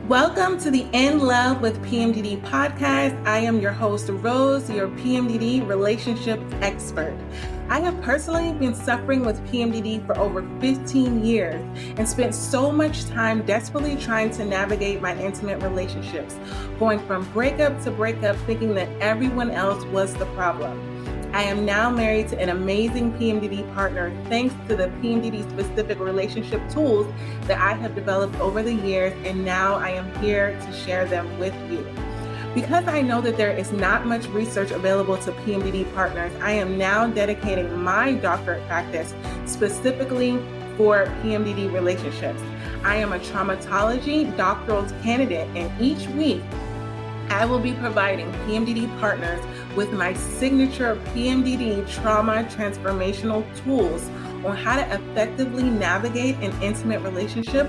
Welcome to the In Love with PMDD podcast. I am your host, Rose, your PMDD relationship expert. I have personally been suffering with PMDD for over 15 years and spent so much time desperately trying to navigate my intimate relationships, going from breakup to breakup, thinking that everyone else was the problem. I am now married to an amazing PMDD partner thanks to the PMDD-specific relationship tools that I have developed over the years, and now I am here to share them with you. Because I know that there is not much research available to PMDD partners, I am now dedicating my doctorate practice specifically for PMDD relationships. I am a traumatology doctoral candidate, and each week I will be providing PMDD partners with my signature PMDD Trauma Transformational Tools on how to effectively navigate an intimate relationship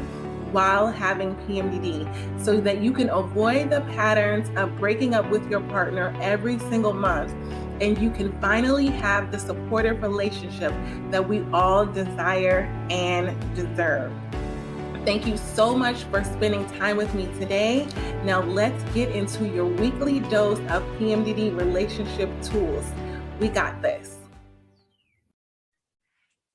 while having PMDD, so that you can avoid the patterns of breaking up with your partner every single month, and you can finally have the supportive relationship that we all desire and deserve. Thank you so much for spending time with me today. Now let's get into your weekly dose of PMDD relationship tools. We got this.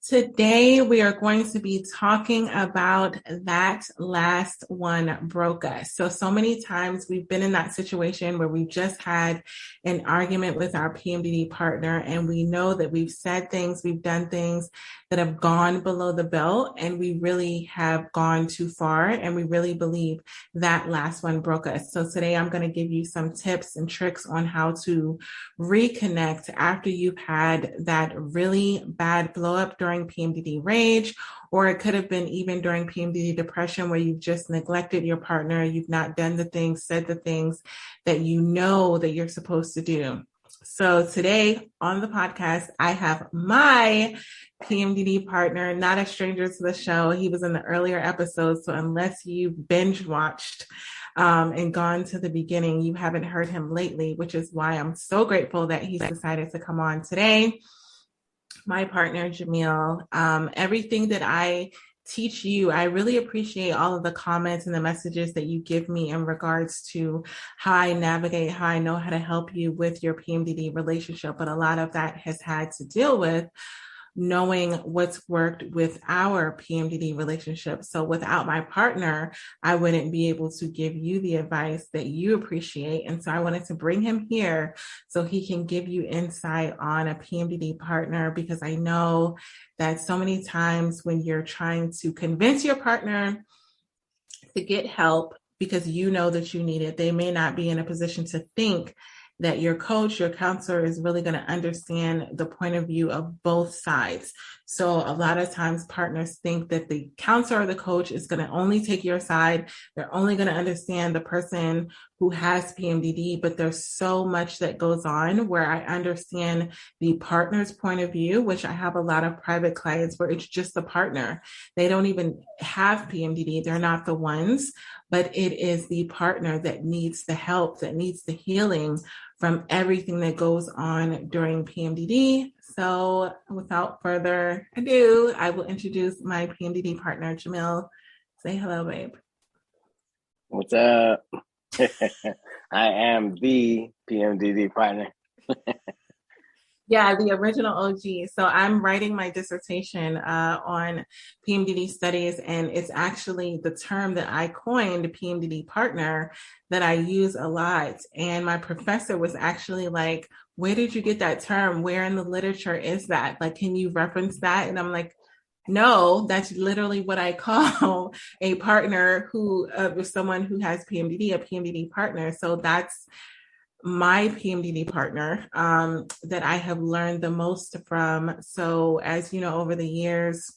Today, we are going to be talking about that last one broke us. So many times we've been in that situation where we've just had an argument with our PMDD partner, and we know that we've said things, we've done things that have gone below the belt, and we really have gone too far, and we really believe that last one broke us. So today I'm going to give you some tips and tricks on how to reconnect after you've had that really bad blow up during PMDD rage, or it could have been even during PMDD depression, where you've just neglected your partner, you've not done the things, said the things that you know that you're supposed to do. So today on the podcast, I have my PMDD partner, not a stranger to the show. He was in the earlier episodes, so unless you've binge watched and gone to the beginning, you haven't heard him lately, which is why I'm so grateful that he's decided to come on today. My partner, Jamil. Everything that I teach you, I really appreciate all of the comments and the messages that you give me in regards to how I navigate, how I know how to help you with your PMDD relationship. But a lot of that has had to deal with knowing what's worked with our PMDD relationship. So without my partner, I wouldn't be able to give you the advice that you appreciate. And so I wanted to bring him here so he can give you insight on a PMDD partner, because I know that so many times when you're trying to convince your partner to get help because you know that you need it, they may not be in a position to think that your coach, your counselor is really going to understand the point of view of both sides. So a lot of times partners think that the counselor or the coach is going to only take your side. They're only going to understand the person who has PMDD, but there's so much that goes on where I understand the partner's point of view, which I have a lot of private clients where it's just the partner. They don't even have PMDD. They're not the ones, but it is the partner that needs the help, that needs the healing from everything that goes on during PMDD. So without further ado, I will introduce my PMDD partner, Jamil. Say hello, babe. What's up? I am the PMDD partner. Yeah, the original OG. So I'm writing my dissertation on PMDD studies, and it's actually the term that I coined, PMDD partner, that I use a lot. And my professor was actually like, where did you get that term? Where in the literature is that? Like, can you reference that? And I'm like, no, that's literally what I call a partner who with someone who has PMDD, a PMDD partner. So that's my PMDD partner that I have learned the most from. So as you know, over the years,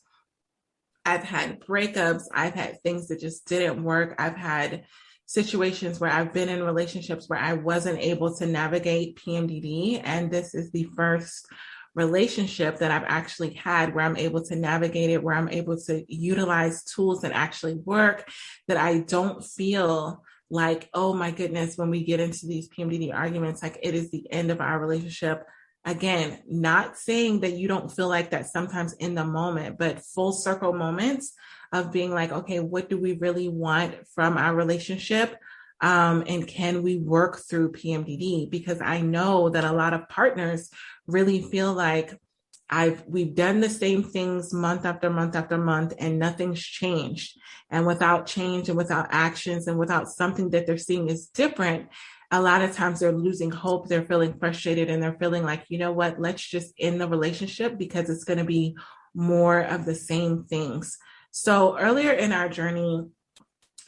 I've had breakups, I've had things that just didn't work. I've had situations where I've been in relationships where I wasn't able to navigate PMDD. And this is the first relationship that I've actually had where I'm able to navigate it, where I'm able to utilize tools that actually work, that I don't feel like, oh my goodness, when we get into these PMDD arguments, like it is the end of our relationship. again, not saying that you don't feel like that sometimes in the moment, but full circle moments of being like, okay, what do we really want from our relationship? And can we work through PMDD? Because I know that a lot of partners really feel like we've done the same things month after month after month, and nothing's changed. And without change and without actions and without something that they're seeing is different, a lot of times they're losing hope, they're feeling frustrated, and they're feeling like, you know what, let's just end the relationship because it's going to be more of the same things. So earlier in our journey,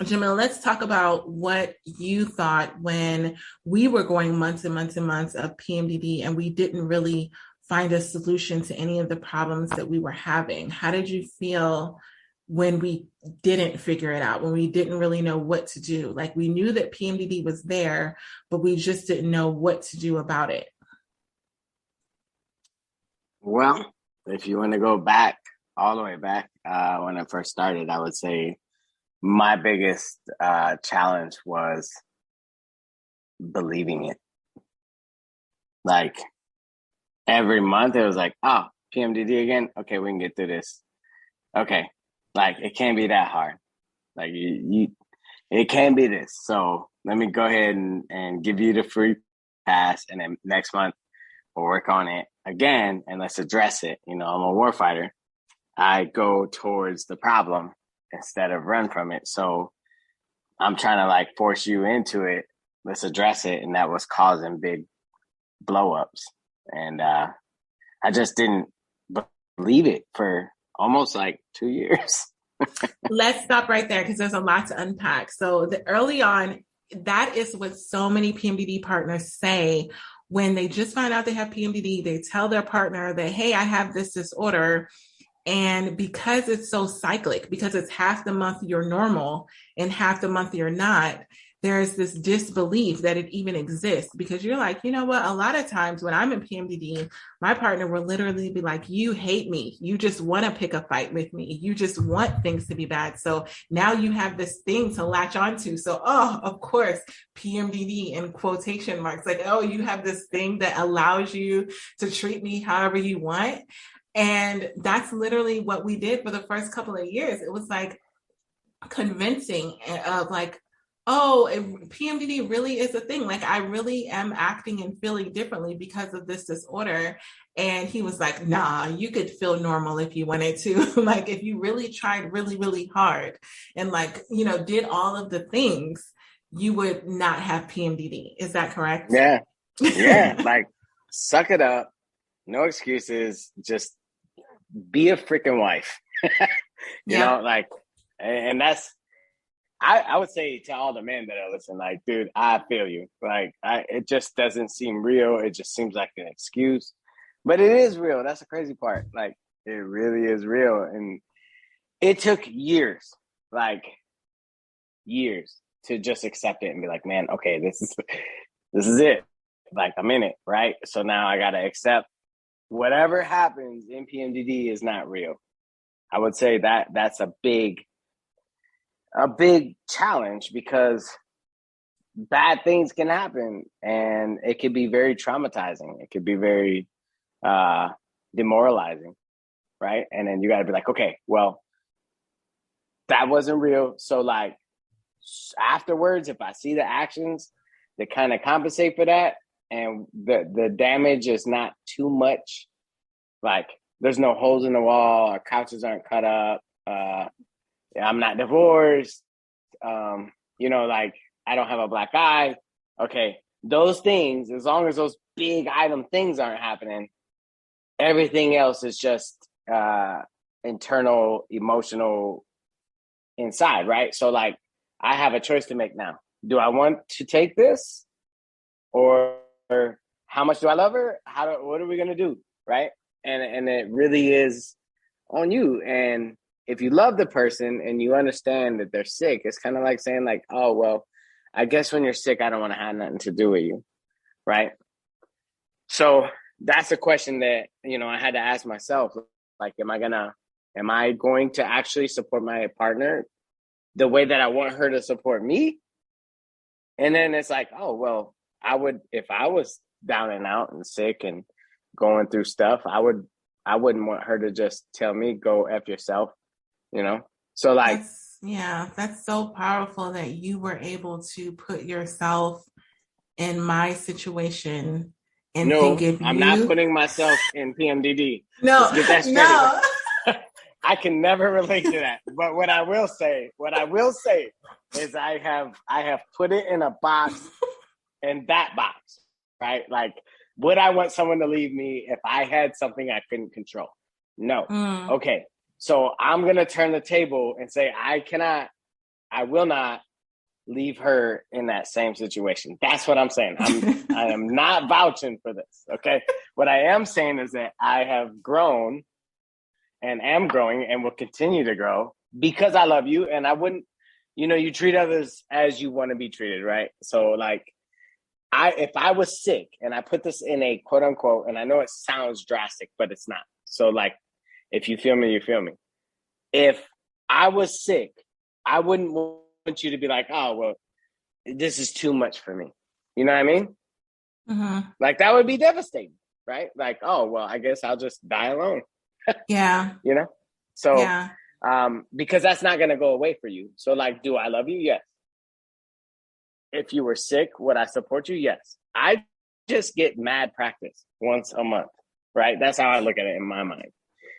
Jamil, let's talk about what you thought when we were going months and months and months of PMDD and we didn't really find a solution to any of the problems that we were having. How did you feel when we didn't figure it out, when we didn't really know what to do? Like, we knew that PMDD was there, but we just didn't know what to do about it. Well, if you want to go back, all the way back, when I first started, I would say my biggest challenge was believing it. Like, every month it was like, oh, PMDD again? Okay, we can get through this. Okay, like, it can't be that hard. Like, it can't be this. So let me go ahead and give you the free pass, and then next month we'll work on it again, and let's address it. You know, I'm a warfighter. I go towards the problem instead of run from it. So I'm trying to like force you into it. Let's address it. And that was causing big blow-ups. And I just didn't believe it for almost like 2 years. Let's stop right there because there's a lot to unpack. So early on, that is what so many PMDD partners say when they just find out they have PMDD. They tell their partner that, hey, I have this disorder. And because it's so cyclic, because it's half the month you're normal and half the month you're not, there's this disbelief that it even exists, because you're like, you know what? A lot of times when I'm in PMDD, my partner will literally be like, you hate me. You just want to pick a fight with me. You just want things to be bad. So now you have this thing to latch onto. So, oh, of course, PMDD in quotation marks, like, oh, you have this thing that allows you to treat me however you want. And that's literally what we did for the first couple of years. It was like convincing of like, oh, PMDD really is a thing. Like, I really am acting and feeling differently because of this disorder. And he was like, nah, you could feel normal if you wanted to. Like, if you really tried really, really hard and like, you know, did all of the things, you would not have PMDD. Is that correct? Yeah. Yeah. Like, suck it up. No excuses. Just be a freaking wife. You know, like, and that's, I would say to all the men that are listening, like, dude, I feel you. Like, it just doesn't seem real. It just seems like an excuse, but it is real. That's the crazy part. Like, it really is real. And it took years, like years, to just accept it and be like, man, okay, this is it. Like, I'm in it, right? So now I got to accept whatever happens in PMDD is not real. I would say that that's a big challenge, because bad things can happen and it could be very traumatizing. It could be very demoralizing, right? And then you got to be like, okay, well, that wasn't real. So like afterwards, if I see the actions that kind of compensate for that, and the damage is not too much, like there's no holes in the wall, our couches aren't cut up, I'm not divorced, you know, like I don't have a black eye. Okay, those things, as long as those big item things aren't happening, everything else is just internal, emotional inside, right? So like I have a choice to make now. Do I want to take this, or how much do I love her? What are we gonna do, right? And it really is on you. And if you love the person and you understand that they're sick, it's kind of like saying like, oh, well, I guess when you're sick, I don't want to have nothing to do with you, right? So that's a question that, you know, I had to ask myself, like, am I going to actually support my partner the way that I want her to support me? And then it's like, oh, well, I would, if I was down and out and sick and going through stuff, I wouldn't want her to just tell me, go F yourself, you know? So like, that's so powerful that you were able to put yourself in my situation and think no, if I'm not you, putting myself in PMDD. Let's no, get that straight. no. I can never relate to that. But what I will say is I have put it in a box, in that box, right? Like, would I want someone to leave me if I had something I couldn't control? No. Okay. So I'm going to turn the table and say, I will not leave her in that same situation. That's what I'm saying. I am not vouching for this. Okay. What I am saying is that I have grown and am growing and will continue to grow because I love you. And I wouldn't, you treat others as you want to be treated, right? So like, if I was sick, and I put this in a quote unquote, and I know it sounds drastic, but it's not. So like, if you feel me, you feel me. If I was sick, I wouldn't want you to be like, oh, well, this is too much for me. You know what I mean? Mm-hmm. Like, that would be devastating, right? Like, oh, well, I guess I'll just die alone. Yeah. So, yeah. Because that's not going to go away for you. So like, do I love you? Yes. If you were sick, would I support you? Yes. I just get mad practice once a month, right? That's how I look at it in my mind.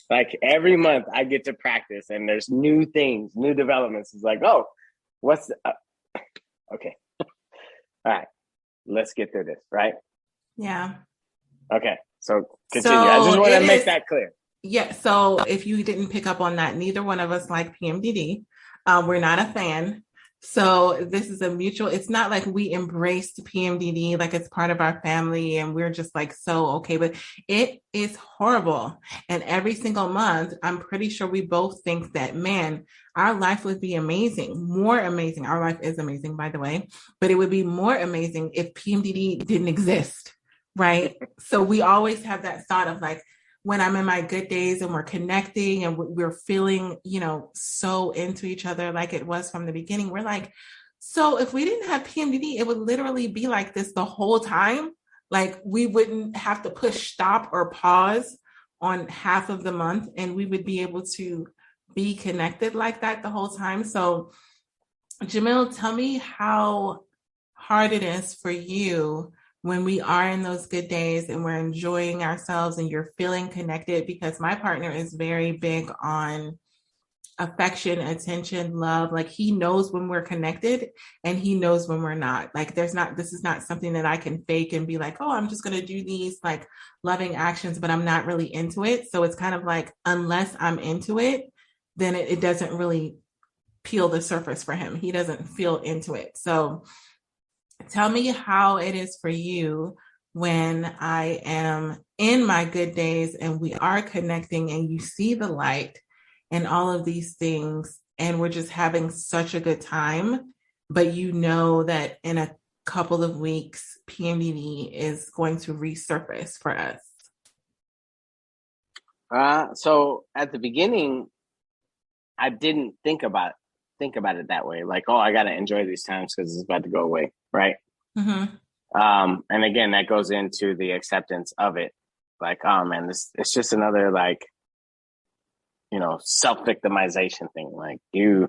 Like every month I get to practice and there's new things, new developments. It's like, oh, okay. All right. Let's get through this, right? Yeah. Okay. So continue. I just want to make that clear. Yeah. So if you didn't pick up on that, neither one of us like PMDD. We're not a fan. So this is a mutual, it's not like we embraced PMDD, like it's part of our family and we're just like, so okay, but it is horrible. And every single month, I'm pretty sure we both think that, man, our life would be amazing, more amazing. Our life is amazing, by the way, but it would be more amazing if PMDD didn't exist, right? So we always have that thought of like, when I'm in my good days and we're connecting and we're feeling, so into each other like it was from the beginning, we're like, so if we didn't have PMDD, it would literally be like this the whole time. Like we wouldn't have to push stop or pause on half of the month and we would be able to be connected like that the whole time. So Jamil, tell me how hard it is for you when we are in those good days and we're enjoying ourselves and you're feeling connected, because my partner is very big on affection, attention, love. Like he knows when we're connected and he knows when we're not. Like this is not something that I can fake and be like, oh, I'm just going to do these like loving actions, but I'm not really into it. So it's kind of like, unless I'm into it, then it doesn't really peel the surface for him. He doesn't feel into it. So tell me how it is for you when I am in my good days and we are connecting and you see the light and all of these things and we're just having such a good time, but you know that in a couple of weeks, PMDD is going to resurface for us. So at the beginning, I didn't think about it that way. Like, oh, I got to enjoy these times because it's about to go away. Right. Mm-hmm. And again, that goes into the acceptance of it. Like, oh man, it's just another like, self-victimization thing. Like you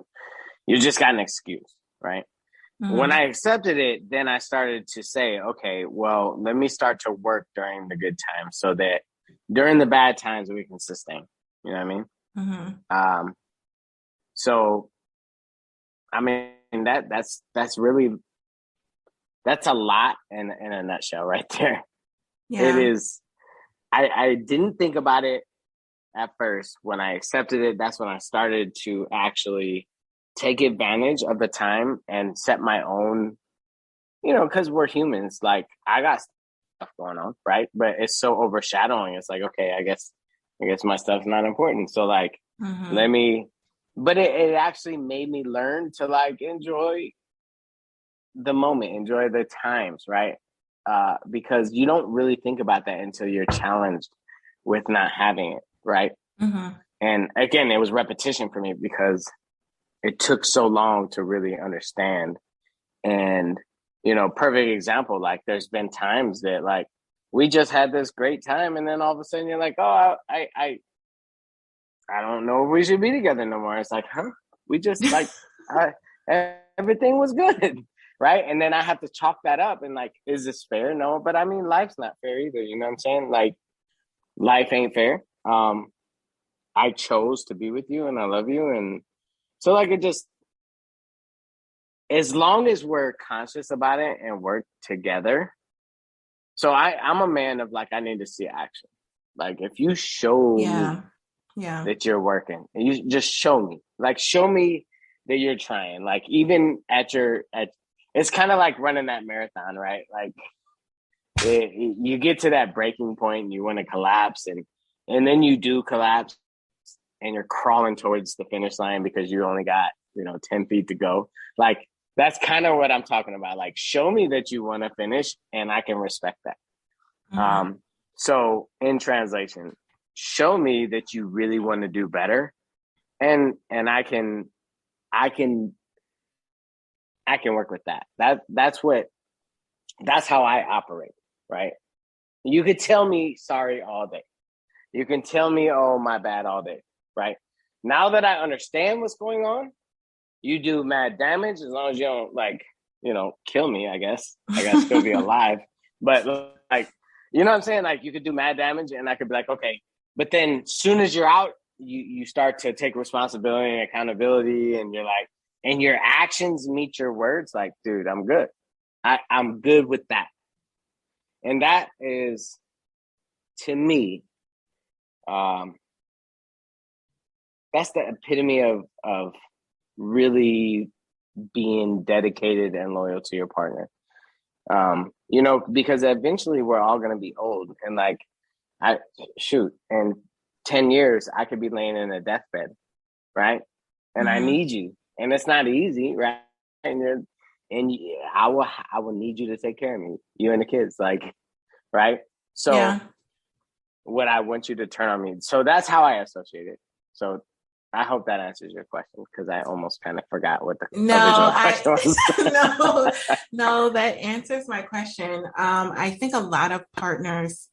just got an excuse. Right. Mm-hmm. When I accepted it, then I started to say, okay, well, let me start to work during the good times so that during the bad times we can sustain. You know what I mean? Mm-hmm. So, I mean, that's really, that's a lot in a nutshell right there. Yeah. It is. I didn't think about it at first. When I accepted it, that's when I started to actually take advantage of the time and set my own, because we're humans. Like I got stuff going on, right? But it's so overshadowing. It's like, okay, I guess my stuff's not important. So like, mm-hmm. But it actually made me learn to like enjoy the moment, enjoy the times, right? Because you don't really think about that until you're challenged with not having it, right? Mm-hmm. And again, it was repetition for me because it took so long to really understand. And, perfect example, like there's been times that like we just had this great time, and then all of a sudden you're like, oh, I don't know if we should be together no more. It's like, huh? We just like, everything was good, right? And then I have to chalk that up and like, is this fair? No, but I mean, life's not fair either. You know what I'm saying? Like, life ain't fair. I chose to be with you, and I love you, and so like it just, as long as we're conscious about it and work together. So I'm a man of like, I need to see action. Like if you show me that you're working, and you just show me that you're trying, like even it's kind of like running that marathon, right? Like you get to that breaking point and you want to collapse, and then you do collapse and you're crawling towards the finish line because you only got, 10 feet to go. Like, that's kind of what I'm talking about. Like, show me that you want to finish, and I can respect that. Mm-hmm. So in translation, show me that you really want to do better, and I can work with that. That's how I operate, right? You could tell me sorry all day. You can tell me, oh, my bad all day, right? Now that I understand what's going on, you do mad damage as long as you don't, kill me, I guess. I gotta still be alive. But like, you know what I'm saying? Like, you could do mad damage and I could be like, okay. But then soon as you're out, you start to take responsibility and accountability, and you're like, and your actions meet your words. Like, dude, I'm good. I'm good with that. And that is, to me, that's the epitome of really being dedicated and loyal to your partner. Because eventually we're all going to be old, and like, in 10 years, I could be laying in a deathbed, right? And I need you, and it's not easy, right? And I will need you to take care of me, you and the kids, like, right? So what I want you to turn on me. So that's how I associate it. So I hope that answers your question, because I almost kind of forgot what the original question was. No, that answers my question. I think a lot of partners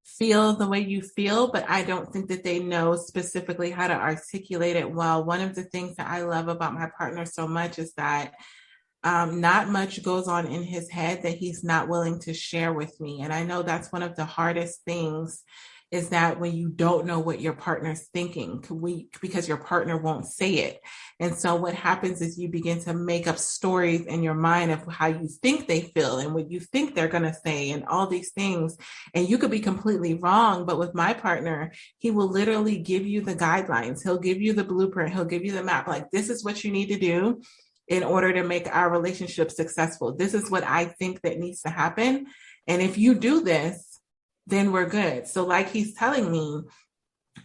feel the way you feel, but I don't think that they know specifically how to articulate it well. One of the things that I love about my partner so much is that not much goes on in his head that he's not willing to share with me. And I know that's one of the hardest things, is that when you don't know what your partner's thinking, because your partner won't say it. And so what happens is you begin to make up stories in your mind of how you think they feel and what you think they're going to say and all these things. And you could be completely wrong. But with my partner, he will literally give you the guidelines. He'll give you the blueprint. He'll give you the map. Like, this is what you need to do in order to make our relationship successful. This is what I think that needs to happen. And if you do this, then we're good. So like he's telling me,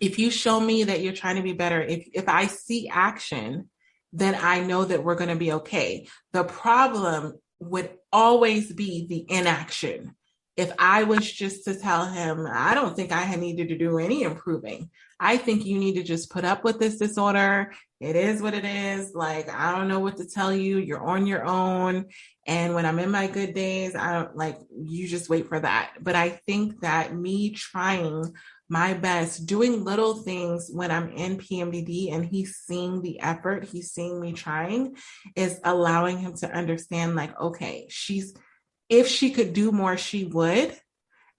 if you show me that you're trying to be better, if I see action, then I know that we're going to be okay. The problem would always be the inaction. If I was just to tell him, I don't think I needed to do any improving. I think you need to just put up with this disorder. It is what it is. Like, I don't know what to tell you. You're on your own. And when I'm in my good days, you just wait for that. But I think that me trying my best, doing little things when I'm in PMDD and he's seeing the effort, he's seeing me trying, is allowing him to understand, like, okay, if she could do more, she would.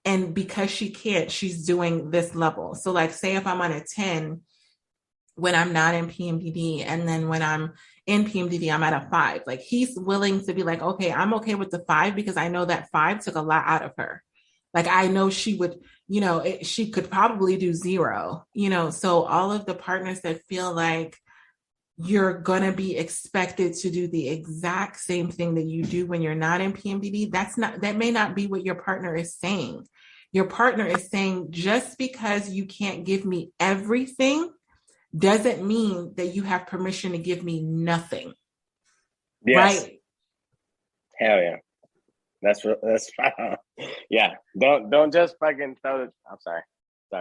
And because she can't, she's doing this level. So like, say if I'm on a 10 when I'm not in PMDD, and then when I'm in PMDD, I'm at a 5. Like, he's willing to be like, okay, I'm okay with the 5 because I know that 5 took a lot out of her. Like, I know she would, she could probably do 0, so all of the partners that feel like you're going to be expected to do the exact same thing that you do when you're not in PMDD, that may not be what your partner is saying. Your partner is saying, just because you can't give me everything doesn't mean that you have permission to give me nothing. Yes. Right? Hell yeah. That's yeah. Don't just fucking throw it. I'm sorry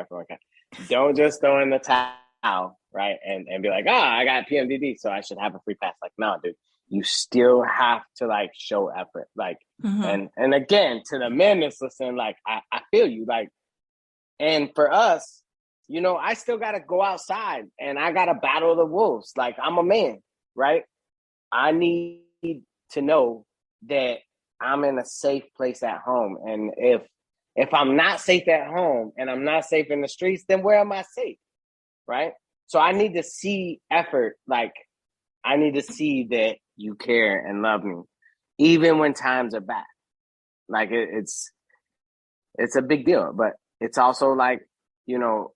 for my cat. Don't just throw in the towel, right? And be like, I got PMDD, so I should have a free pass. Like, no, dude, you still have to like show effort. Like, and again, to the men that's listening, like, I feel you. Like, and for us, you know, I still got to go outside and I got to battle the wolves. Like, I'm a man, right? I need to know that I'm in a safe place at home. And if I'm not safe at home and I'm not safe in the streets, then where am I safe? Right? So I need to see effort. Like, I need to see that you care and love me, even when times are bad. Like, it's a big deal, but it's also like, you know,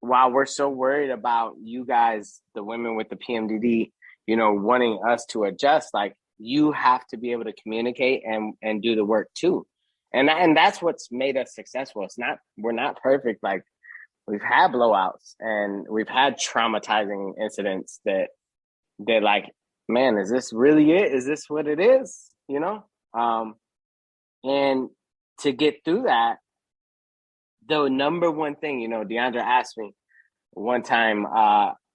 while we're so worried about you guys, the women with the PMDD, you know, wanting us to adjust, like, you have to be able to communicate and do the work too. And that's what's made us successful. We're not perfect. Like, we've had blowouts and we've had traumatizing incidents that like, man, is this really it? Is this what it is? You know? And to get through that, the number one thing, you know, Deandra asked me one time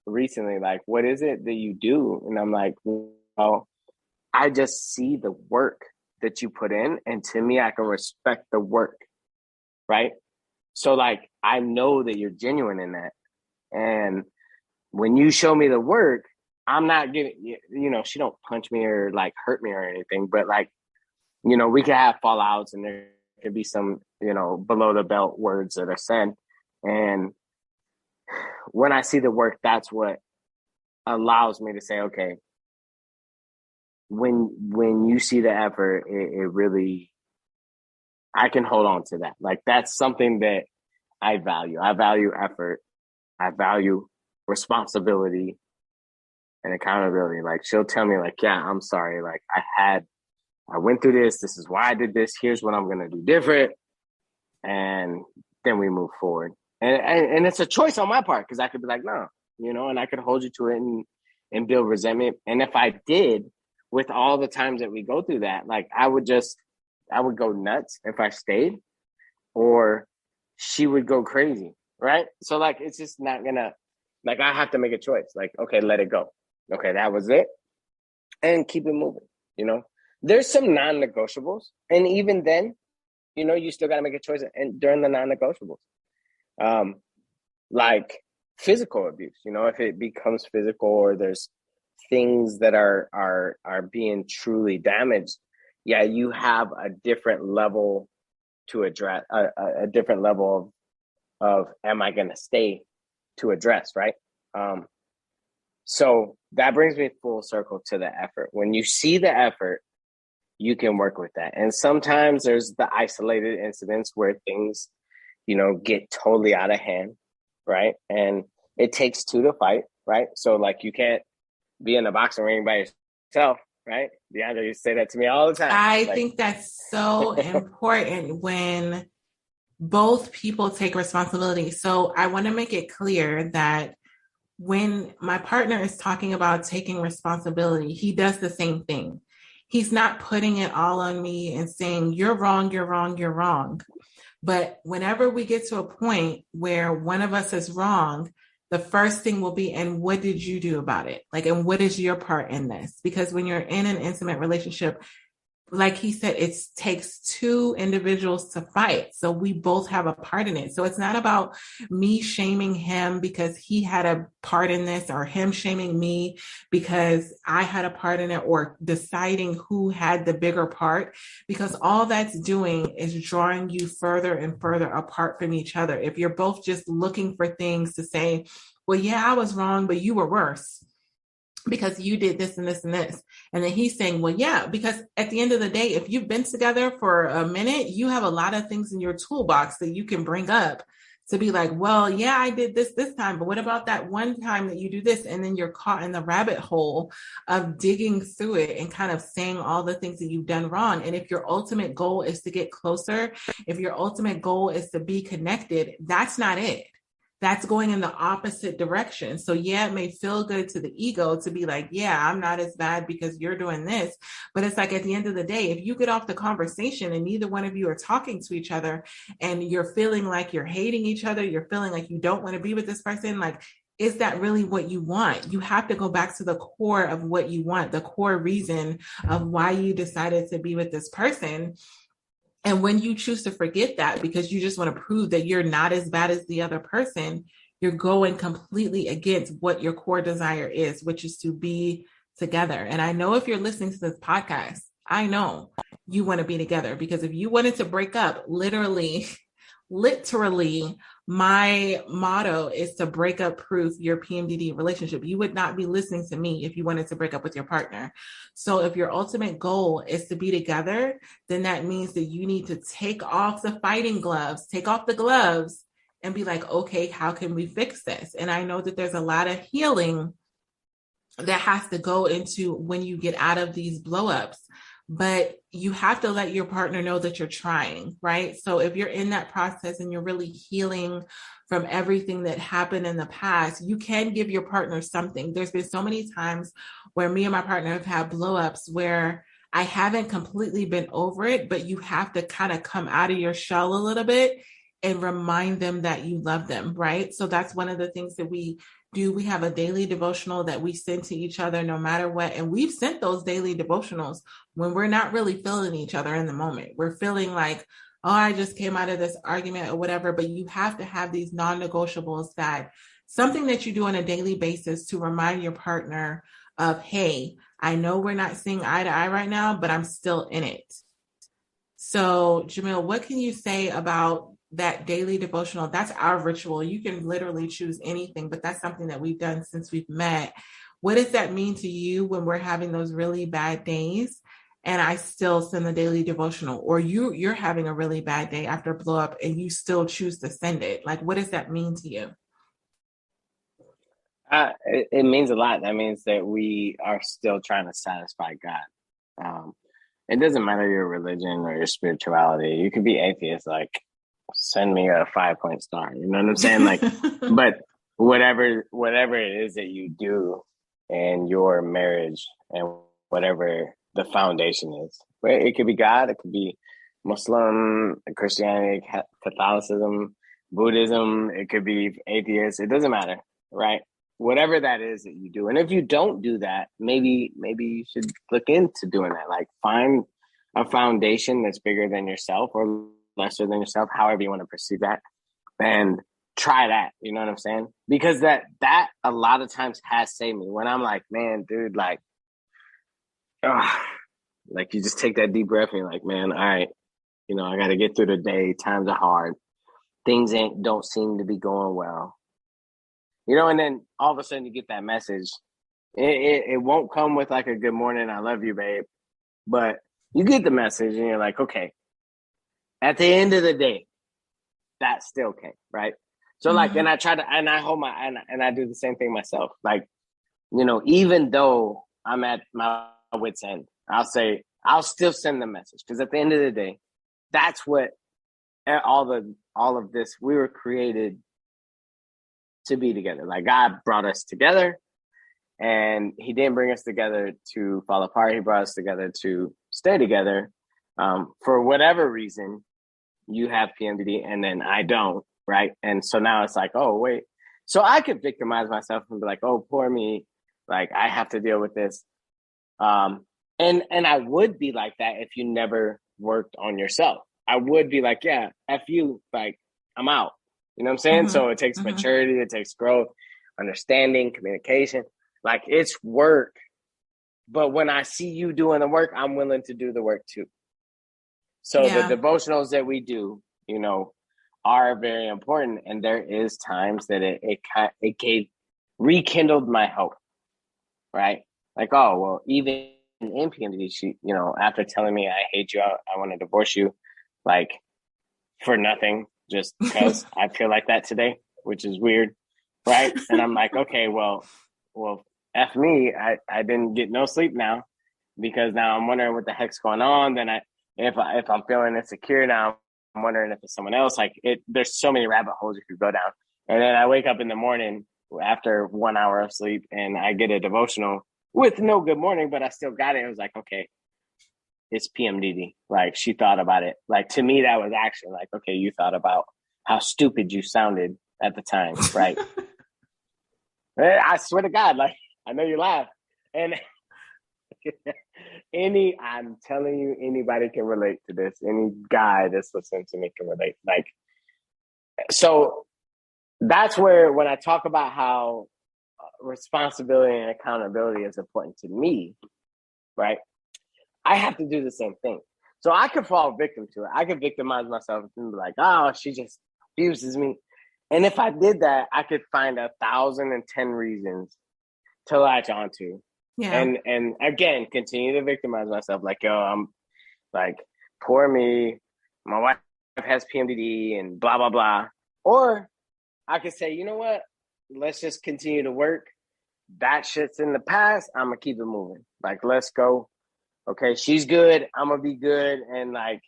recently, like, what is it that you do? And I'm like, well, I just see the work that you put in. And to me, I can respect the work, right? So, like, I know that you're genuine in that. And when you show me the work, I'm not giving, you know, she don't punch me or like hurt me or anything, but like, you know, we could have fallouts and there could be some, you know, below the belt words that are said. And when I see the work, that's what allows me to say, okay, when you see the effort, it really, I can hold on to that. Like, that's something that I value. I value effort. I value responsibility and accountability. Like, she'll tell me, like, yeah, I'm sorry. Like, I went through this. This is why I did this. Here's what I'm going to do different. And then we move forward. And it's a choice on my part, because I could be like, no, you know, and I could hold you to it and build resentment. And if I did, with all the times that we go through that, like, I would go nuts if I stayed, or she would go crazy. Right. So, like, it's just not gonna, like, I have to make a choice. Like, okay, let it go. Okay, that was it. And keep it moving. You know, there's some non-negotiables. And even then, you know, you still got to make a choice. And during the non-negotiables, like physical abuse, you know, if it becomes physical or there's things that are being truly damaged, yeah, you have a different level to address, a different level of am I going to stay to address, right? So that brings me full circle to the effort. When you see the effort, you can work with that. And sometimes there's the isolated incidents where things, you know, get totally out of hand, right? And it takes two to fight, right? So, like, you can't be in a boxing ring by yourself, right? Deandra used to say that to me all the time. I think that's so important when both people take responsibility. So I want to make it clear that when my partner is talking about taking responsibility, he does the same thing. He's not putting it all on me and saying, you're wrong, you're wrong, you're wrong. But whenever we get to a point where one of us is wrong, the first thing will be, and what did you do about it? Like, and what is your part in this? Because when you're in an intimate relationship, like he said, it takes two individuals to fight. So we both have a part in it. So it's not about me shaming him because he had a part in this, or him shaming me because I had a part in it, or deciding who had the bigger part, because all that's doing is drawing you further and further apart from each other. If you're both just looking for things to say, well, yeah, I was wrong, but you were worse because you did this and this and this. And then he's saying, well, yeah, because at the end of the day, if you've been together for a minute, you have a lot of things in your toolbox that you can bring up to be like, well, yeah, I did this time, but what about that one time that you do this? And then you're caught in the rabbit hole of digging through it and kind of saying all the things that you've done wrong. And if your ultimate goal is to get closer, if your ultimate goal is to be connected, that's not it. That's going in the opposite direction. So yeah, it may feel good to the ego to be like, yeah, I'm not as bad because you're doing this. But it's like, at the end of the day, if you get off the conversation and neither one of you are talking to each other and you're feeling like you're hating each other, you're feeling like you don't want to be with this person, like, is that really what you want? You have to go back to the core of what you want, the core reason of why you decided to be with this person. And when you choose to forget that because you just want to prove that you're not as bad as the other person, you're going completely against what your core desire is, which is to be together. And I know if you're listening to this podcast, I know you want to be together, because if you wanted to break up, literally, my motto is to break up proof your PMDD relationship. You would not be listening to me if you wanted to break up with your partner. So if your ultimate goal is to be together, then that means that you need to take off the fighting gloves, take off the gloves, and be like, okay, how can we fix this? And I know that there's a lot of healing that has to go into when you get out of these blowups, but you have to let your partner know that you're trying, right? So if you're in that process and you're really healing from everything that happened in the past, you can give your partner something. There's been so many times where me and my partner have had blowups where I haven't completely been over it, but you have to kind of come out of your shell a little bit and remind them that you love them, right? So that's one of the things that we do. We have a daily devotional that we send to each other no matter what. And we've sent those daily devotionals when we're not really feeling each other in the moment. We're feeling like, oh, I just came out of this argument or whatever. But you have to have these non-negotiables, that something that you do on a daily basis to remind your partner of, hey, I know we're not seeing eye to eye right now, but I'm still in it. So, Jamil, what can you say about that daily devotional? That's our ritual. You can literally choose anything, but that's something that we've done since we've met. What does that mean to you when we're having those really bad days and I still send the daily devotional, or you're having a really bad day after a blow up and you still choose to send it? Like, what does that mean to you? It means a lot. That means that we are still trying to satisfy God. It doesn't matter your religion or your spirituality. You could be atheist, like, send me a 5-point star. You know what I'm saying? Like, but whatever it is that you do in your marriage and whatever the foundation is, right? It could be God, it could be Muslim, Christianity, Catholicism, Buddhism, it could be atheist. It doesn't matter, right? Whatever that is that you do. And if you don't do that, maybe you should look into doing that. Like, find a foundation that's bigger than yourself or lesser than yourself, however you want to perceive that, and try that. You know what I'm saying? Because that a lot of times has saved me when I'm like, man, dude, like, like, you just take that deep breath and you're like, man, all right, you know, I got to get through the day. Times are hard. Things don't seem to be going well. You know, and then all of a sudden you get that message. It won't come with like a good morning, I love you, babe. But you get the message and you're like, okay, at the end of the day, that's still okay, right? So like, and I try to, and I hold and I do the same thing myself. Like, you know, even though I'm at my wit's end, I'll still send the message, because at the end of the day, that's what all of this, we were created to be together. Like, God brought us together, and he didn't bring us together to fall apart. He brought us together to stay together. For whatever reason, you have PMDD and then I don't, right? And so now it's like, oh, wait. So I could victimize myself and be like, oh, poor me. Like, I have to deal with this. And I would be like that if you never worked on yourself. I would be like, yeah, F you, like, I'm out. You know what I'm saying? So it takes maturity, it takes growth, understanding, communication. Like, it's work. But when I see you doing the work, I'm willing to do the work too. So the devotionals that we do, you know, are very important. And there is times that it rekindled my hope, right? Like, oh, well, even in PMDD, she, you know, after telling me I hate you, I want to divorce you, like, for nothing, just because I feel like that today, which is weird, right? And I'm like, okay, well, F me, I didn't get no sleep now, because now I'm wondering what the heck's going on. Then if I'm feeling insecure now, I'm wondering if it's someone else. Like, there's so many rabbit holes you could go down. And then I wake up in the morning after 1 hour of sleep and I get a devotional with no good morning, but I still got it. It was like, okay, it's PMDD. Like, she thought about it. Like, to me, that was actually like, okay, you thought about how stupid you sounded at the time, right? I swear to God, like, I know you laugh. And I'm telling you, anybody can relate to this. Any guy that's listening to me can relate. Like, so that's where, when I talk about how responsibility and accountability is important to me, right? I have to do the same thing. So I could fall victim to it. I could victimize myself and be like, oh, she just abuses me. And if I did that, I could find 1,010 reasons to latch onto. Yeah. And again, continue to victimize myself. Like, yo, I'm like, poor me. My wife has PMDD and blah, blah, blah. Or I could say, you know what? Let's just continue to work. That shit's in the past. I'm going to keep it moving. Like, let's go. Okay, she's good. I'm going to be good. And like,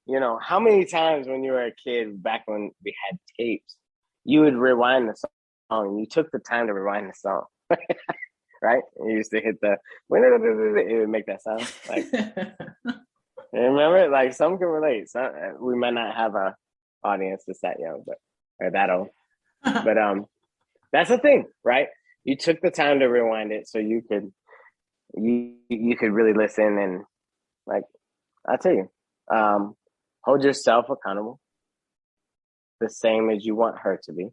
you know, how many times when you were a kid, back when we had tapes, you would rewind the song and you took the time to rewind the song, right? And you used to hit the, it would make that sound. Like, remember, like, some can relate. Some, we might not have a audience that's that young, but, or that old. But that's the thing, right? You took the time to rewind it so you could really listen. And like, I tell you, hold yourself accountable the same as you want her to be.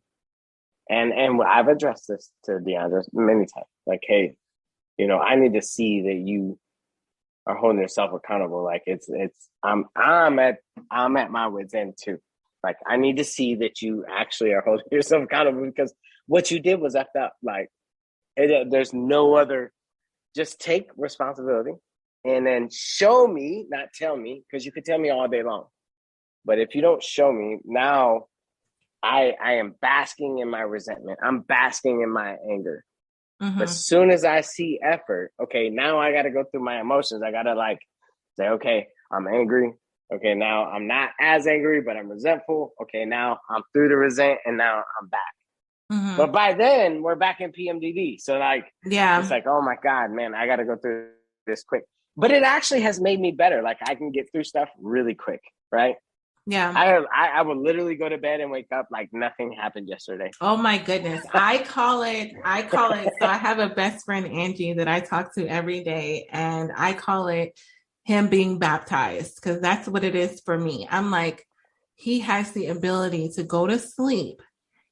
And I've addressed this to Deandra many times. Like, hey, you know, I need to see that you are holding yourself accountable. Like, I'm at my wit's end too. Like, I need to see that you actually are holding yourself accountable, because what you did was effed up. Like, there's no other. Just take responsibility and then show me, not tell me, because you could tell me all day long. But if you don't show me, now I am basking in my resentment. I'm basking in my anger. Mm-hmm. But as soon as I see effort, okay, now I got to go through my emotions. I got to like say, okay, I'm angry. Okay, now I'm not as angry, but I'm resentful. Okay, now I'm through the resent, and now I'm back. Mm-hmm. But by then, we're back in PMDD. So, like, yeah, it's like, oh my God, man, I got to go through this quick. But it actually has made me better. Like, I can get through stuff really quick, right? Yeah. I would literally go to bed and wake up like nothing happened yesterday. Oh my goodness. I call it, so I have a best friend, Angie, that I talk to every day, and I call it him being baptized, because that's what it is for me. I'm like, he has the ability to go to sleep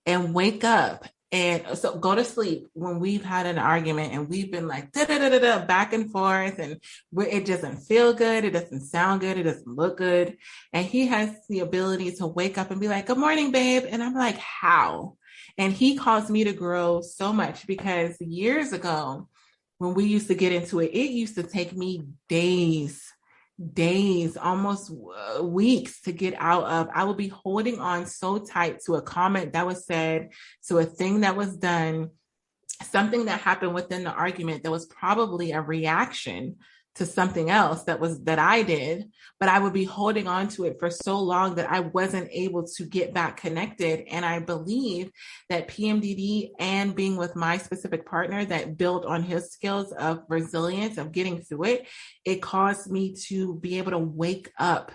and wake up, and so go to sleep when we've had an argument and we've been like back and forth, and it doesn't feel good, it doesn't sound good, it doesn't look good, and he has the ability to wake up and be like, good morning, babe. And I'm like, how? And he caused me to grow so much, because years ago when we used to get into it, it used to take me days, almost weeks to get out of. I would be holding on so tight to a comment that was said, to a thing that was done, something that happened within the argument that was probably a reaction to something else that I did, but I would be holding on to it for so long that I wasn't able to get back connected. And I believe that PMDD and being with my specific partner that built on his skills of resilience, of getting through it, it caused me to be able to wake up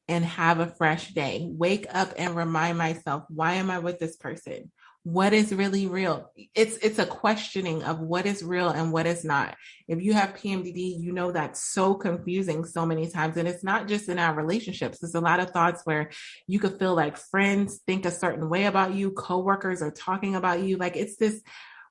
and have a fresh day, wake up and remind myself, why am I with this person? What is really real? It's a questioning of what is real and what is not. If you have PMDD, you know that's so confusing so many times. And it's not just in our relationships. There's a lot of thoughts where you could feel like friends think a certain way about you, coworkers are talking about you. Like, it's this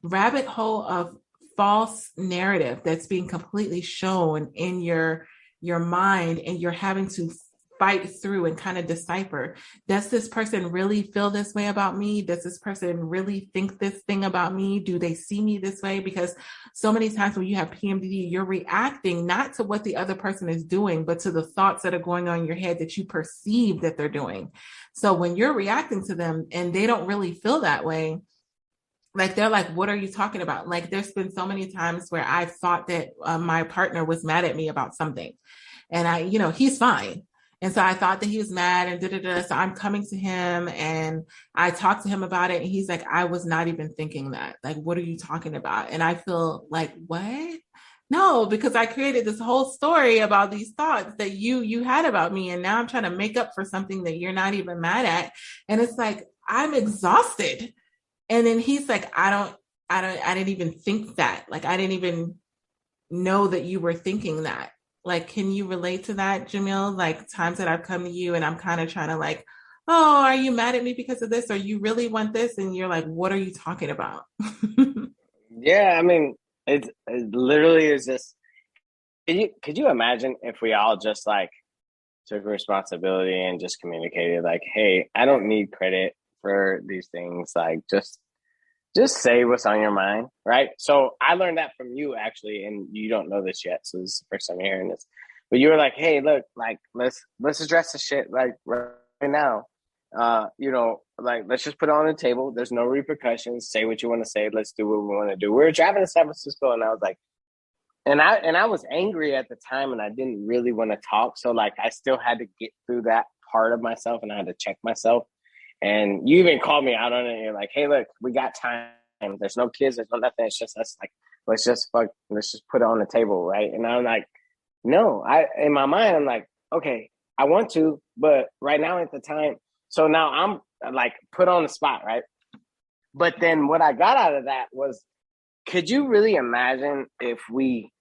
rabbit hole of false narrative that's being completely shown in your mind, and you're having to fight through and kind of decipher, does this person really feel this way about me? Does this person really think this thing about me? Do they see me this way? Because so many times when you have PMDD, you're reacting not to what the other person is doing, but to the thoughts that are going on in your head that you perceive that they're doing. So when you're reacting to them and they don't really feel that way, like, they're like, what are you talking about? Like, there's been so many times where I've thought that my partner was mad at me about something, and he's fine. And so I thought that he was mad and So I'm coming to him and I talked to him about it. And he's like, I was not even thinking that. Like, what are you talking about? And I feel like, what? No, because I created this whole story about these thoughts that you had about me. And now I'm trying to make up for something that you're not even mad at. And it's like, I'm exhausted. And then he's like, I didn't even think that. Like, I didn't even know that you were thinking that. Like, can you relate to that, Jamil? Like, times that I've come to you and I'm kind of trying to like, oh, are you mad at me because of this? Or you really want this? And you're like, what are you talking about? Yeah, I mean, it literally is just. Could you imagine if we all just like took responsibility and just communicated like, hey, I don't need credit for these things. Like, just say what's on your mind, right? So I learned that from you actually, and you don't know this yet, so this is the first time you're hearing this. But you were like, "Hey, look, like let's address the shit like right now. Like let's just put it on the table. There's no repercussions. Say what you want to say. Let's do what we want to do." We were driving to San Francisco, and I was like, and I was angry at the time, and I didn't really want to talk. So like, I still had to get through that part of myself, and I had to check myself. And you even called me out on it. And you're like, "Hey, look, we got time. There's no kids. There's no nothing. It's just us. Like, let's just put it on the table, right?" And I'm like, "No." In my mind, I'm like, "Okay, I want to, but right now at the time." So now I'm like put on the spot, right? But then what I got out of that was, could you really imagine if we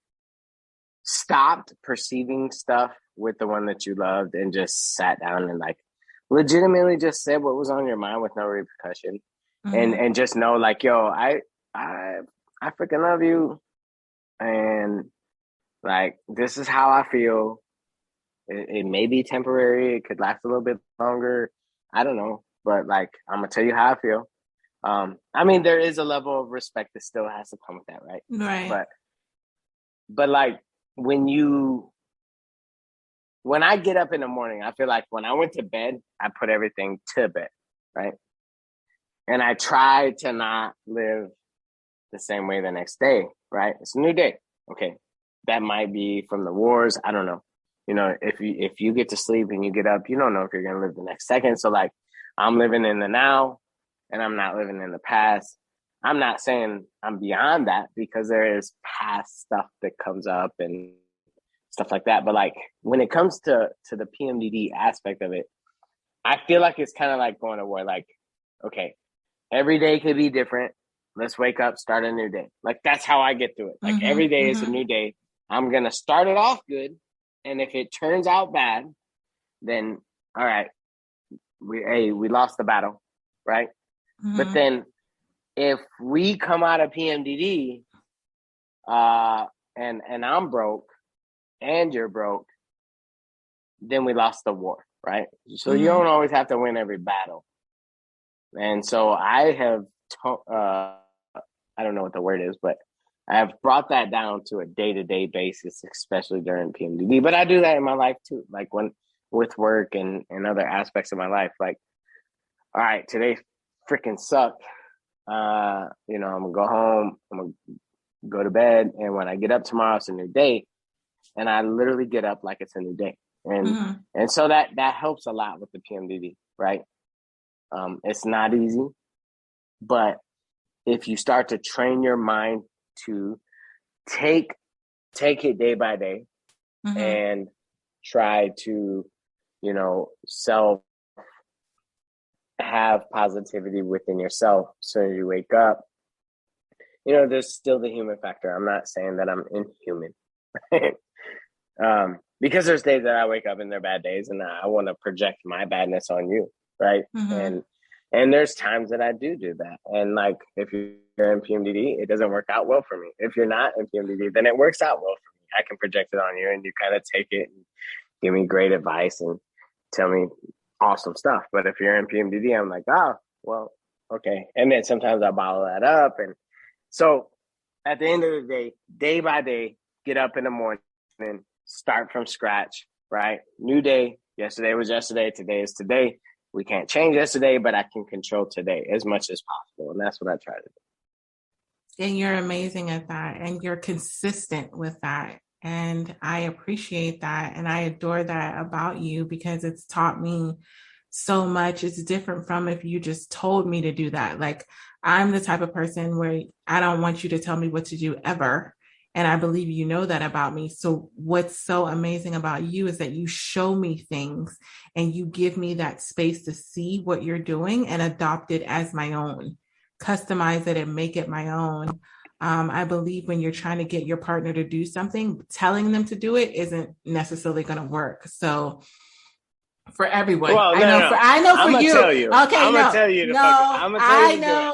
stopped perceiving stuff with the one that you loved and just sat down and like legitimately just said what was on your mind with no repercussion, and just know like, yo, I freaking love you, and like this is how I feel. It may be temporary, it could last a little bit longer, I don't know, but like I'm gonna tell you how I feel. I mean, there is a level of respect that still has to come with that, right? Right. But like when I get up in the morning, I feel like when I went to bed, I put everything to bed, right? And I try to not live the same way the next day, right? It's a new day. Okay. That might be from the wars. I don't know. If you get to sleep and you get up, you don't know if you're going to live the next second. So like, I'm living in the now and I'm not living in the past. I'm not saying I'm beyond that, because there is past stuff that comes up and stuff like that. But like when it comes to the PMDD aspect of it, I feel like it's kind of like going to war. Like, okay, every day could be different. Let's wake up, start a new day. Like that's how I get through it. Like every day is a new day. I'm going to start it off good. And if it turns out bad, then all right, we lost the battle, right? But then if we come out of PMDD and I'm broke and you're broke, then we lost the war, right? So you don't always have to win every battle. And so I have, I don't know what the word is, but I have brought that down to a day-to-day basis, especially during PMDD. But I do that in my life too, like when with work and other aspects of my life. Like, all right, today freaking sucked. I'm gonna go home, I'm gonna go to bed, and when I get up tomorrow, it's a new day. And I literally get up like it's a new day. And so that helps a lot with the PMDD, right? It's not easy, but if you start to train your mind to take it day by day and try to, self have positivity within yourself. So you wake up, there's still the human factor. I'm not saying that I'm inhuman, right? Because there's days that I wake up and they're bad days and I want to project my badness on you, right? And there's times that I do that. And like, if you're in PMDD, it doesn't work out well for me. If you're not in PMDD, then it works out well for me. I can project it on you and you kind of take it and give me great advice and tell me awesome stuff. But if you're in PMDD, I'm like, oh, well, okay. And then sometimes I bottle that up. And so at the end of the day, day by day, get up in the morning and start from scratch, right? New day. Yesterday was yesterday. Today is today. We can't change yesterday, but I can control today as much as possible. And that's what I try to do. And you're amazing at that. And you're consistent with that. And I appreciate that. And I adore that about you, because it's taught me so much. It's different from if you just told me to do that. Like, I'm the type of person where I don't want you to tell me what to do ever. And I believe you know that about me. So what's so amazing about you is that you show me things and you give me that space to see what you're doing and adopt it as my own. customize it and make it my own. I believe when you're trying to get your partner to do something, telling them to do it isn't necessarily going to work. So for everyone, well, I know for you. Tell you. Okay, I'm gonna tell you.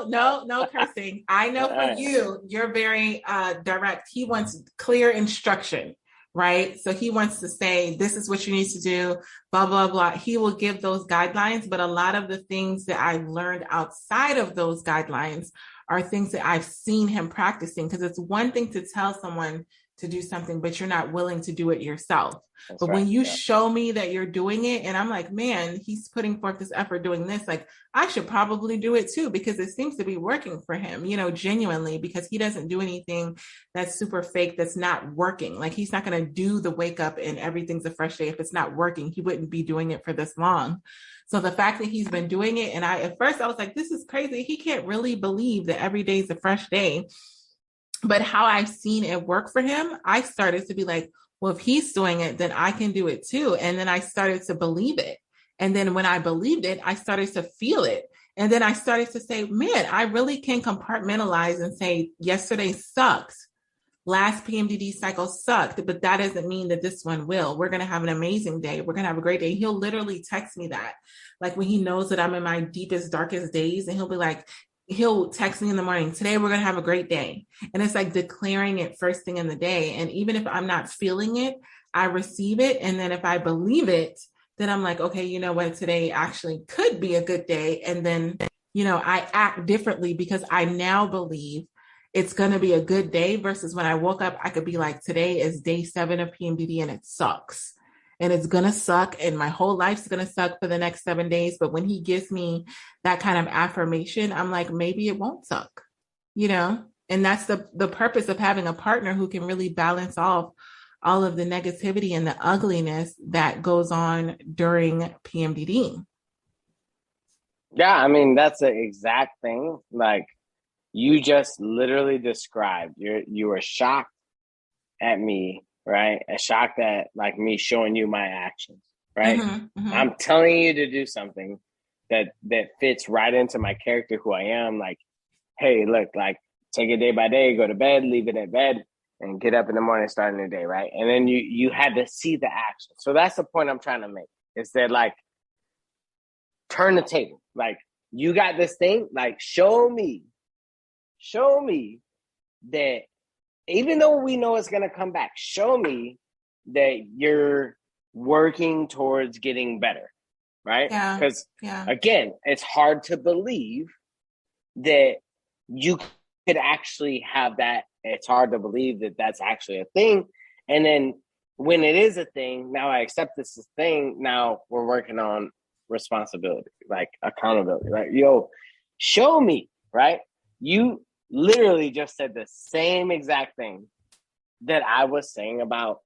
No cursing. I know for you, you're very direct. He wants clear instruction, right? So he wants to say, this is what you need to do, blah, blah, blah. He will give those guidelines, but a lot of the things that I learned outside of those guidelines are things that I've seen him practicing, because it's one thing to tell someone to do something, but you're not willing to do it yourself. That's but right, when you show me that you're doing it, and I'm like, man, he's putting forth this effort doing this, like, I should probably do it too, because it seems to be working for him, genuinely, because he doesn't do anything that's super fake, that's not working. Like, he's not going to do the wake up and everything's a fresh day. If it's not working, he wouldn't be doing it for this long. So the fact that he's been doing it, and at first I was like, this is crazy. He can't really believe that every day is a fresh day. But how I've seen it work for him, I started to be like, well, if he's doing it, then I can do it too. And then I started to believe it. And then when I believed it, I started to feel it. And then I started to say, man, I really can compartmentalize and say, yesterday sucked. Last PMDD cycle sucked, but that doesn't mean that this one will. We're going to have an amazing day. We're going to have a great day. He'll literally text me that, like when he knows that I'm in my deepest, darkest days, and he'll be like, he'll text me in the morning, today we're going to have a great day. And it's like declaring it first thing in the day. And even if I'm not feeling it, I receive it. And then if I believe it, then I'm like, okay, you know what, today actually could be a good day. And then, I act differently because I now believe it's going to be a good day, versus when I woke up, I could be like, today is day 7 of PMDD and it sucks. And it's going to suck. And my whole life's going to suck for the next 7 days. But when he gives me that kind of affirmation, I'm like, maybe it won't suck, and that's the purpose of having a partner who can really balance off all of the negativity and the ugliness that goes on during PMDD. Yeah. I mean, that's the exact thing. Like you just literally described, you were shocked at me, right? A shock at like me showing you my actions, right? Mm-hmm, mm-hmm. I'm telling you to do something that fits right into my character, who I am. Like, hey, look, like take it day by day, go to bed, leave it at bed, and get up in the morning, starting the day, right? And then you had to see the action. So that's the point I'm trying to make. Is that like turn the table. Like you got this thing, like show me that even though we know it's going to come back, show me that you're working towards getting better, right? Because again, it's hard to believe that you could actually have that. It's hard to believe that that's actually a thing. And then when it is a thing, now I accept this is a thing. Now we're working on responsibility, like accountability, right? Yo, show me, right? You literally just said the same exact thing that I was saying about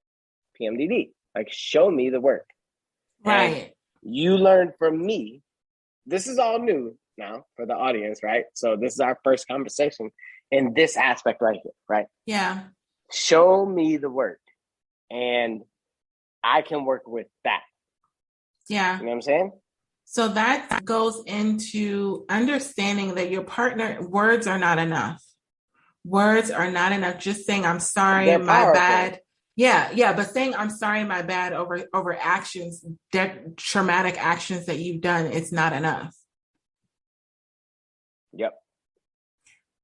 PMDD. Like, show me the work. Right. And you learned from me. This is all new now for the audience, right? So this is our first conversation in this aspect right here, right? Yeah. Show me the work. And I can work with that. Yeah. You know what I'm saying? So that goes into understanding that your partner, words are not enough. Words are not enough. Just saying, I'm sorry, my bad. Yeah. But saying, I'm sorry, my bad over actions, traumatic actions that you've done, it's not enough. Yep.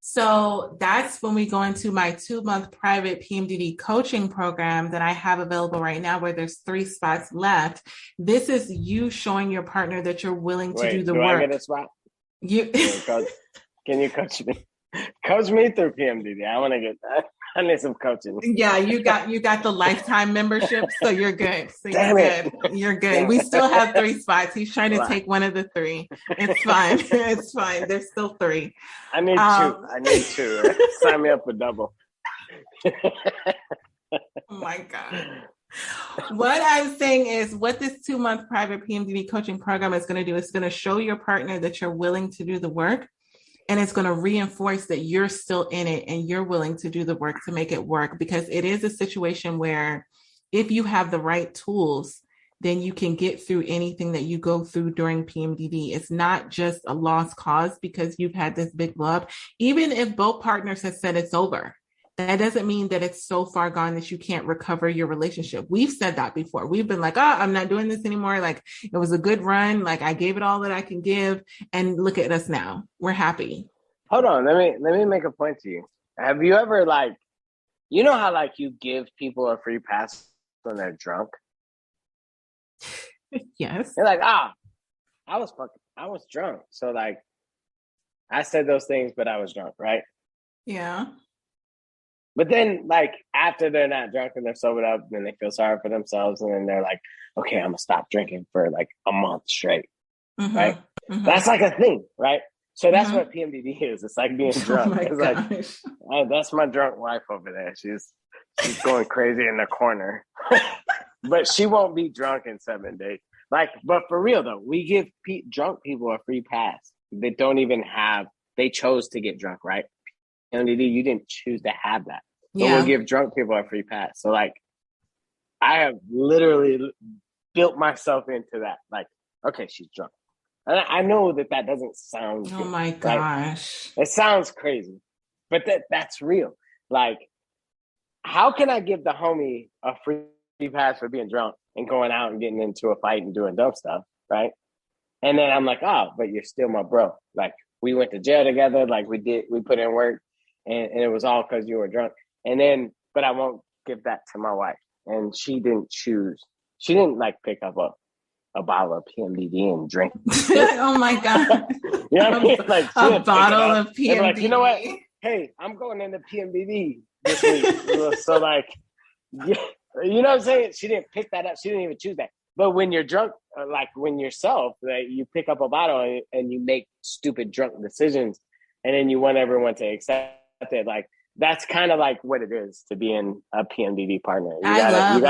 So that's when we go into my 2-month private PMDD coaching program that I have available right now, where there's 3 spots left. This is you showing your partner that you're willing to do the work. I get a spot? Can you coach me? Coach me through PMDD. I want to get that. I need some coaching. Yeah, you got the lifetime membership, so you're good. You're good. We still have 3 spots. He's trying to take one of the 3. It's fine. It's fine. There's still 3. I need 2. Sign me up for double. Oh my God. What I'm saying is what this 2-month private PMDD coaching program is going to do is going to show your partner that you're willing to do the work. And it's going to reinforce that you're still in it and you're willing to do the work to make it work, because it is a situation where if you have the right tools, then you can get through anything that you go through during PMDD. It's not just a lost cause because you've had this big blow up. Even if both partners have said it's over, that doesn't mean that it's so far gone that you can't recover your relationship. We've said that before. We've been like, oh, I'm not doing this anymore. Like, it was a good run. Like, I gave it all that I can give. And look at us now. We're happy. Hold on. Let me make a point to you. Have you ever, like, you know how, like, you give people a free pass when they're drunk? Yes. They're like, I was drunk. So, like, I said those things, but I was drunk, right? Yeah. But then, like, after they're not drunk and they're sobered up, then they feel sorry for themselves. And then they're like, okay, I'm going to stop drinking for like a month straight. Mm-hmm. Right? Mm-hmm. That's like a thing, right? So that's what PMDD is. It's like being drunk. It's like, that's my drunk wife over there. She's going crazy in the corner. But she won't be drunk in 7 days. Like, but for real though, we give drunk people a free pass. They chose to get drunk, right? PMDD, you didn't choose to have that. But we'll give drunk people a free pass. So, like, I have literally built myself into that. Like, okay, she's drunk. And I know that doesn't sound good. Oh my gosh. Right? It sounds crazy. But that's real. Like, how can I give the homie a free pass for being drunk and going out and getting into a fight and doing dumb stuff, right? And then I'm like, oh, but you're still my bro. Like, we went to jail together. Like, we put in work. And it was all because you were drunk. And then, but I won't give that to my wife. And she didn't choose. She didn't like pick up a bottle of PMDD and drink. Oh my God. You know what I mean? Like, a bottle of PMDD. Like, you know what? Hey, I'm going into PMDD this week. So like, you know what I'm saying? She didn't pick that up. She didn't even choose that. But when you're drunk, like when yourself, like, you pick up a bottle and you make stupid drunk decisions, and then you want everyone to accept it. Like, that's kind of like what it is to be in a PMDD partner. I love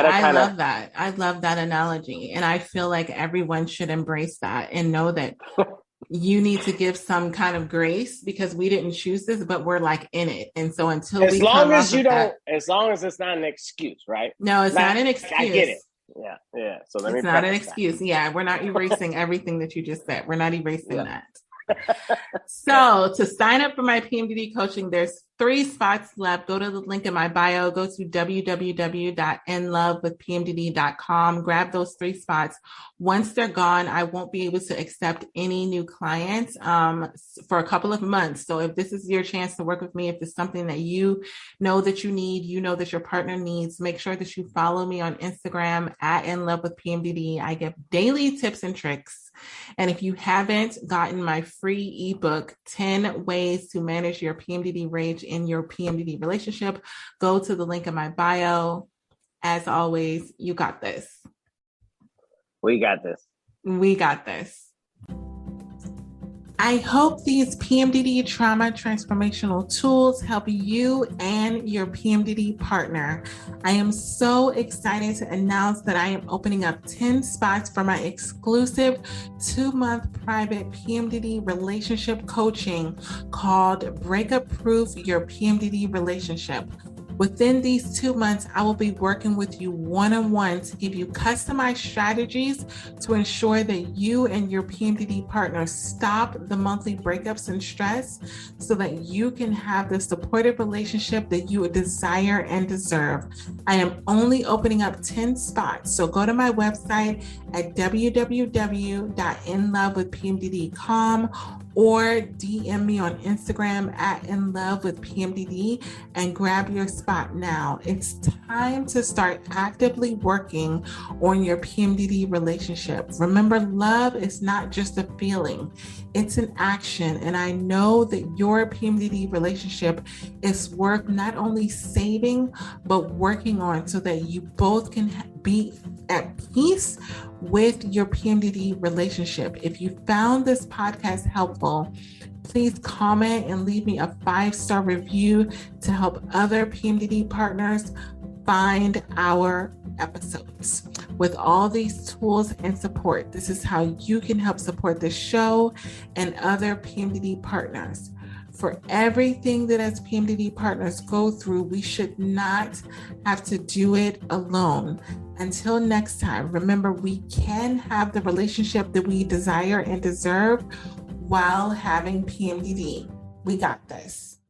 that. I love that analogy. And I feel like everyone should embrace that and know that you need to give some kind of grace because we didn't choose this, but we're like in it. And so until as long as it's not an excuse, right? No, it's not an excuse. I get it. Yeah. So it's not an excuse. Yeah. We're not erasing everything that you just said. We're not erasing that. So to sign up for my PMDD coaching, there's 3 spots left. Go to the link in my bio. Go to www.inlovewithpmdd.com. Grab those 3 spots. Once they're gone, I won't be able to accept any new clients for a couple of months. So if this is your chance to work with me, if it's something that you know that you need, you know that your partner needs, make sure that you follow me on Instagram at inlovewithpmdd. I give daily tips and tricks. And if you haven't gotten my free ebook, 10 ways to manage your PMDD rage in your PMDD relationship, go to the link in my bio. As always, you got this. We got this. We got this. I hope these PMDD Trauma Transformational Tools help you and your PMDD partner. I am so excited to announce that I am opening up 10 spots for my exclusive 2-month private PMDD relationship coaching called Breakup Proof Your PMDD Relationship. Within these 2 months, I will be working with you one-on-one to give you customized strategies to ensure that you and your PMDD partner stop the monthly breakups and stress so that you can have the supportive relationship that you desire and deserve. I am only opening up 10 spots, so go to my website at www.inlovewithpmdd.com or DM me on Instagram at inlovewithpmdd and grab your spot now. It's time to start actively working on your PMDD relationship. Remember, love is not just a feeling, it's an action. And I know that your PMDD relationship is worth not only saving, but working on so that you both can be at peace with your PMDD relationship. If you found this podcast helpful, please comment and leave me a 5-star review to help other PMDD partners find our episodes. With all these tools and support, this is how you can help support this show and other PMDD partners. for everything that as PMDD partners go through, we should not have to do it alone. Until next time, remember, we can have the relationship that we desire and deserve while having PMDD. We got this.